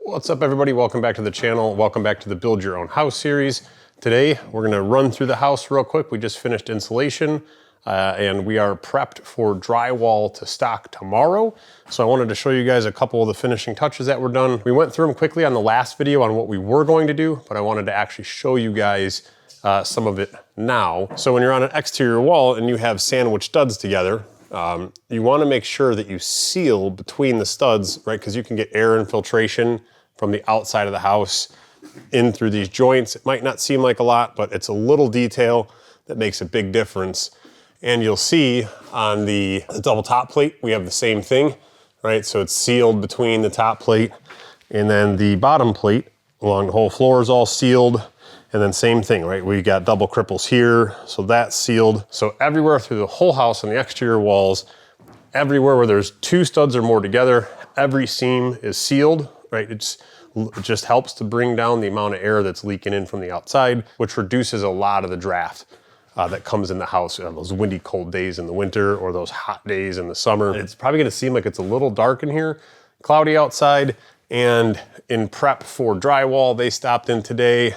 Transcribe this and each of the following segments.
What's up everybody, welcome back to the channel. Welcome back to the Build Your Own House series. Today, we're gonna run through the house real quick. We just finished insulation and we are prepped for drywall to stock tomorrow. So I wanted to show you guys a couple of the finishing touches that were done. We went through them quickly on the last video on what we were going to do, but I wanted to actually show you guys some of it now. So when you're on an exterior wall and you have sandwich studs together, you wanna make sure that you seal between the studs, right? Because you can get air infiltration from the outside of the house in through these joints. It might not seem like a lot, but it's a little detail that makes a big difference. And you'll see on the double top plate, we have the same thing, right? So it's sealed between the top plate and then the bottom plate along the whole floor is all sealed. And then same thing, right? We got double cripples here, so that's sealed. So everywhere through the whole house on the exterior walls, everywhere where there's two studs or more together, every seam is sealed, right? It just helps to bring down the amount of air that's leaking in from the outside, which reduces a lot of the draft that comes in the house on those windy, cold days in the winter or those hot days in the summer. It's probably gonna seem like it's a little dark in here, cloudy outside, and in prep for drywall, they stopped in today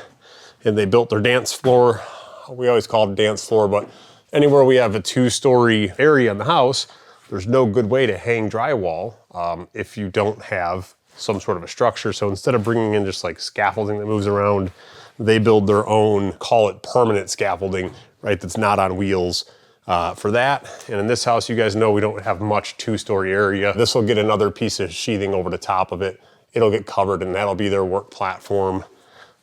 and they built their dance floor. We always call it dance floor, but anywhere we have a two-story area in the house, there's no good way to hang drywall if you don't have some sort of a structure. So instead of bringing in just like scaffolding that moves around, they build their own, call it permanent scaffolding, right? That's not on wheels for that. And in this house, you guys know we don't have much two-story area. This will get another piece of sheathing over the top of it. It'll get covered and that'll be their work platform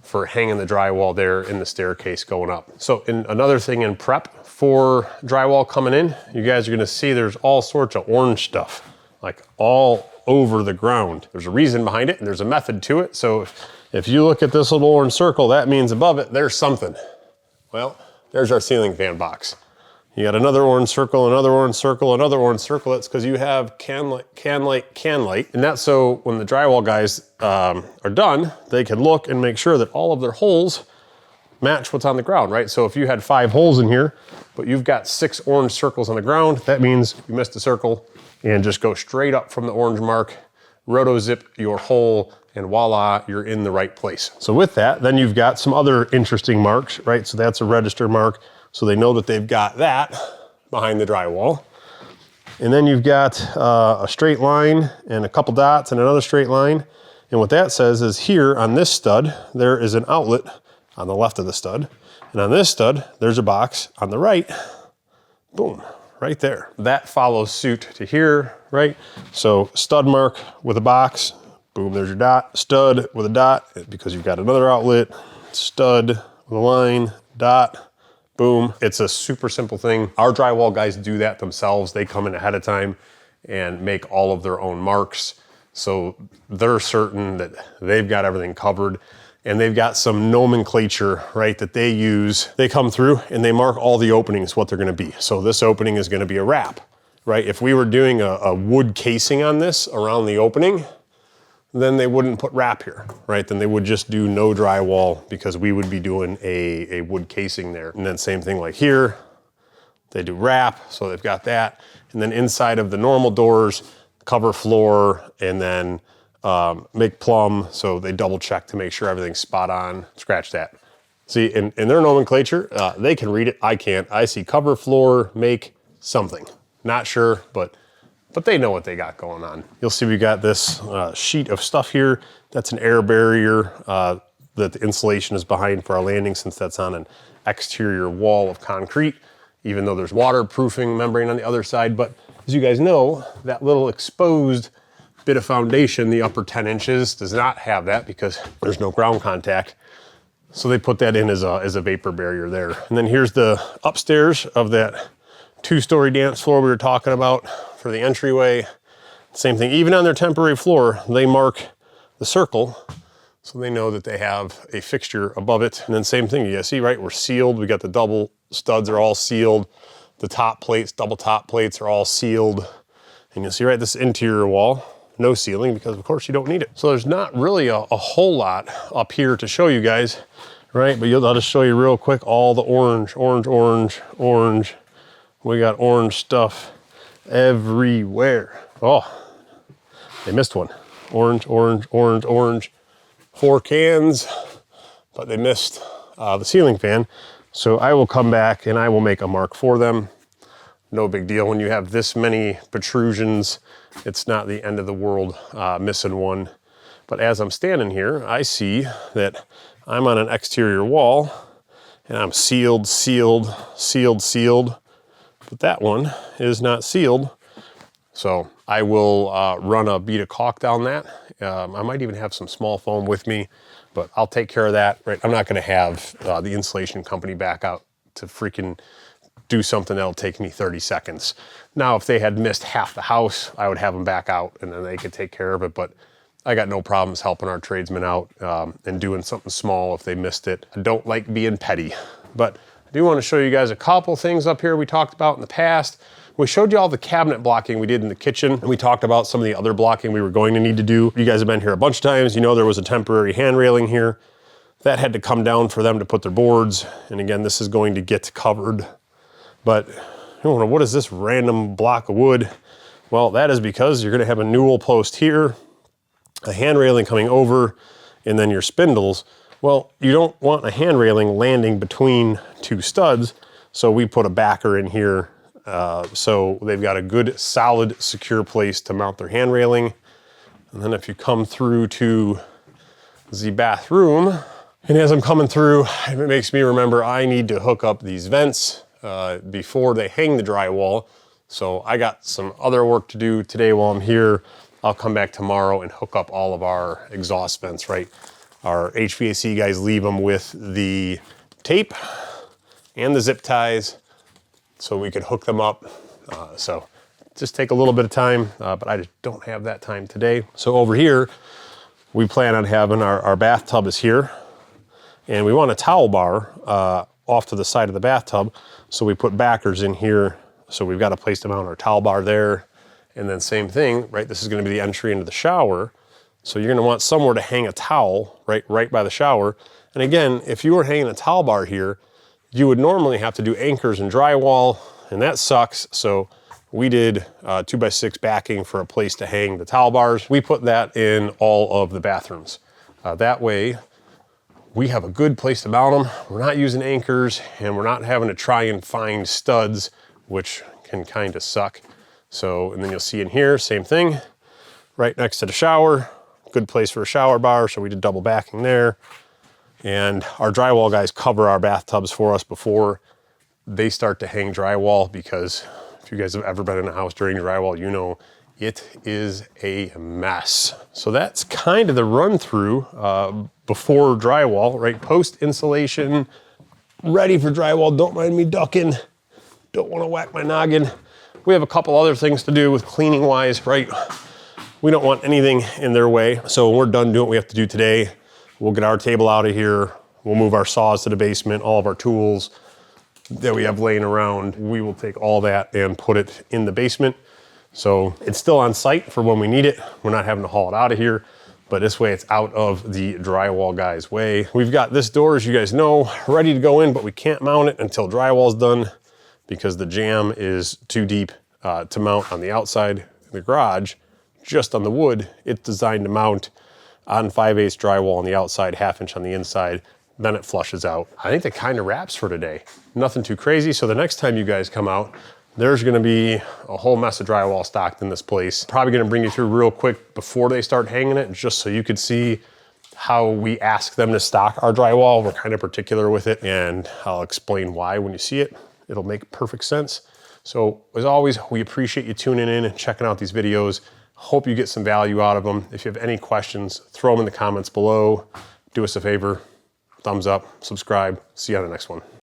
for hanging the drywall there in the staircase going up. So another thing in prep for drywall coming in, you guys are gonna see there's all sorts of orange stuff, like all over the ground. There's a reason behind it and there's a method to it. So if you look at this little orange circle, that means above it, there's something. Well, there's our ceiling fan box. You got another orange circle, another orange circle, another orange circle. That's because you have can light. And that's so when the drywall guys are done, they can look and make sure that all of their holes match what's on the ground, right? So if you had 5 holes in here, but you've got 6 orange circles on the ground, that means you missed a circle, and just go straight up from the orange mark, roto zip your hole, and voila, you're in the right place. So with that, then you've got some other interesting marks, right? So that's a register mark. So they know that they've got that behind the drywall. And then you've got a straight line and a couple dots and another straight line. And what that says is here on this stud, there is an outlet on the left of the stud. And on this stud, there's a box on the right. Boom, right there. That follows suit to here, right? So stud mark with a box, boom, there's your dot. Stud with a dot, because you've got another outlet. Stud with a line, dot. Boom. It's a super simple thing. Our drywall guys do that themselves. They come in ahead of time and make all of their own marks. So they're certain that they've got everything covered, and they've got some nomenclature, right, that they use. They come through and they mark all the openings, what they're gonna be. So this opening is gonna be a wrap, right? If we were doing a wood casing on this around the opening, then they wouldn't put wrap here, right? Then they would just do no drywall because we would be doing a wood casing there. And then same thing like here, they do wrap, so they've got that. And then inside of the normal doors, cover floor, and then make plumb, so they double check to make sure everything's spot on. Scratch that. See, in their nomenclature, they can read it, I can't. I see cover floor, make something. Not sure, but they know what they got going on. You'll see we got this sheet of stuff here. That's an air barrier that the insulation is behind for our landing, since that's on an exterior wall of concrete, even though there's waterproofing membrane on the other side. But as you guys know, that little exposed bit of foundation, the upper 10 inches, does not have that because there's no ground contact. So they put that in as a vapor barrier there. And then here's the upstairs of that 2-story dance floor we were talking about for the entryway. Same thing, even on their temporary floor, they mark the circle so they know that they have a fixture above it. And then same thing, you guys see, right? We're sealed. We got the double studs are all sealed. The top plates, double top plates are all sealed. And you'll see, right, this interior wall, no ceiling because of course you don't need it. So there's not really a whole lot up here to show you guys, right? But I'll just show you real quick all the orange, orange, orange, orange. We got orange stuff everywhere. Oh, they missed one. Orange, orange, orange, orange. 4 cans, but they missed the ceiling fan. So I will come back and I will make a mark for them. No big deal. When you have this many protrusions, it's not the end of the world missing one. But as I'm standing here, I see that I'm on an exterior wall and I'm sealed, sealed, sealed, sealed. But that one is not sealed. So I will run a bead of caulk down that. I might even have some small foam with me, but I'll take care of that. Right? I'm not gonna have the insulation company back out to freaking do something that'll take me 30 seconds. Now, if they had missed half the house, I would have them back out and then they could take care of it. But I got no problems helping our tradesmen out and doing something small if they missed it. I don't like being petty, but I do want to show you guys a couple things up here we talked about in the past. We showed you all the cabinet blocking we did in the kitchen, and we talked about some of the other blocking we were going to need to do. You guys have been here a bunch of times. You know there was a temporary hand railing here. That had to come down for them to put their boards. And again, this is going to get covered. But what is this random block of wood? Well, that is because you're gonna have a newel post here, a hand railing coming over, and then your spindles. Well, you don't want a hand railing landing between 2 studs, so we put a backer in here so they've got a good, solid, secure place to mount their hand railing. And then if you come through to the bathroom, and as I'm coming through, it makes me remember I need to hook up these vents before they hang the drywall. So I got some other work to do today while I'm here. I'll come back tomorrow and hook up all of our exhaust vents, right? Our HVAC guys leave them with the tape and the zip ties so we could hook them up. So just take a little bit of time, but I just don't have that time today. So over here, we plan on having our bathtub is here, and we want a towel bar off to the side of the bathtub. So we put backers in here. So we've got a place to mount our towel bar there. And then same thing, right? This is gonna be the entry into the shower. So you're gonna want somewhere to hang a towel, right by the shower. And again, if you were hanging a towel bar here, you would normally have to do anchors and drywall, and that sucks. So we did 2x6 backing for a place to hang the towel bars. We put that in all of the bathrooms. That way, we have a good place to mount them. We're not using anchors, and we're not having to try and find studs, which can kind of suck. So, and then you'll see in here, same thing, right next to the shower, good place for a shower bar. So we did double backing there. And our drywall guys cover our bathtubs for us before they start to hang drywall, because if you guys have ever been in a house during drywall, you know it is a mess. So that's kind of the run through before drywall, right? Post insulation, ready for drywall. Don't mind me ducking. Don't want to whack my noggin. We have a couple other things to do with cleaning wise, right? We don't want anything in their way. So when we're done doing what we have to do today, we'll get our table out of here. We'll move our saws to the basement, all of our tools that we have laying around. We will take all that and put it in the basement. So it's still on site for when we need it. We're not having to haul it out of here, but this way it's out of the drywall guy's way. We've got this door, as you guys know, ready to go in, but we can't mount it until drywall's done, because the jamb is too deep to mount on the outside of the garage. Just on the wood, it's designed to mount on 5/8 drywall on the outside, 1/2 inch on the inside, then it flushes out. I think that kind of wraps for today. Nothing too crazy. So the next time you guys come out, there's gonna be a whole mess of drywall stocked in this place. Probably gonna bring you through real quick before they start hanging it, just so you could see how we ask them to stock our drywall. We're kind of particular with it, and I'll explain why when you see it. It'll make perfect sense. So as always, we appreciate you tuning in and checking out these videos. Hope you get some value out of them. If you have any questions, throw them in the comments below. Do us a favor, thumbs up, subscribe. See you on the next one.